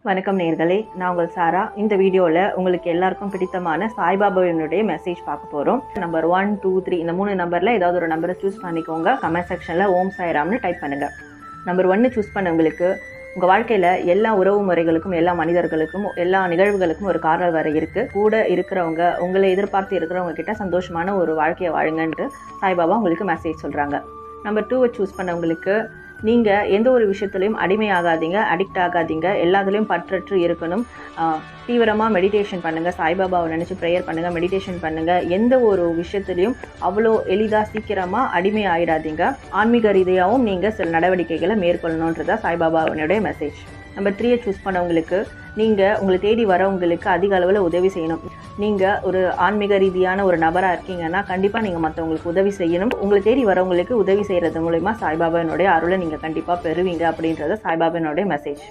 வணக்கம் நேயர்களே, நான் உங்கள் சாரா. இந்த வீடியோவில் உங்களுக்கு எல்லாருக்கும் பிடித்தமான சாய்பாபாவினுடைய மெசேஜ் பார்க்க போகிறோம். நம்பர் 1, 2, 3 இந்த 3 நம்பரில் ஏதாவது ஒரு நம்பரை சூஸ் பண்ணிக்கோங்க. கமெண்ட் செக்ஷனில் ஓம் சாய்ராம்னு டைப் பண்ணுங்கள். நம்பர் 1 சூஸ் பண்ணவங்களுக்கு உங்கள் வாழ்க்கையில் எல்லா உறவு முறைகளுக்கும், எல்லா மனிதர்களுக்கும், எல்லா நிகழ்வுகளுக்கும் ஒரு காரணம் வர இருக்குது. கூட இருக்கிறவங்க, உங்களை எதிர்பார்த்து இருக்கிறவங்க கிட்ட சந்தோஷமான ஒரு வாழ்க்கையை வாழுங்கன்ட்டு சாய்பாபா உங்களுக்கு மெசேஜ் சொல்கிறாங்க. நம்பர் 2 சூஸ் பண்ணவங்களுக்கு நீங்கள் எந்த ஒரு விஷயத்துலையும் அடிமையாகாதீங்க, அடிக்ட் ஆகாதீங்க, எல்லாத்துலேயும் பற்றற்று இருக்கணும். தீவிரமாக மெடிடேஷன் பண்ணுங்கள், சாய்பாபாவை நினச்சி ப்ரேயர் பண்ணுங்கள், மெடிடேஷன் பண்ணுங்கள். எந்த ஒரு விஷயத்துலையும் அவ்வளோ எளிதாக சீக்கிரமாக அடிமை ஆகிடாதீங்க. ஆன்மீக ரீதியாகவும் நீங்கள் சில நடவடிக்கைகளை மேற்கொள்ளணுன்றதா சாய்பாபாவினுடைய மெசேஜ். நம்பர் 3 சூஸ் பண்ணவங்களுக்கு நீங்கள் உங்களை தேடி வரவங்களுக்கு அதிக அளவில் உதவி செய்யணும். நீங்கள் ஒரு ஆன்மீக ரீதியான ஒரு நபராக இருக்கீங்கன்னா கண்டிப்பாக நீங்கள் மற்றவங்களுக்கு உதவி செய்யணும். உங்களை தேடி வரவங்களுக்கு உதவி செய்கிறது மூலமா சாய்பாபாவினுடைய அருளை நீங்கள் கண்டிப்பாக பெறுவீங்க அப்படின்றத சாய்பாபாவினுடைய மெசேஜ்.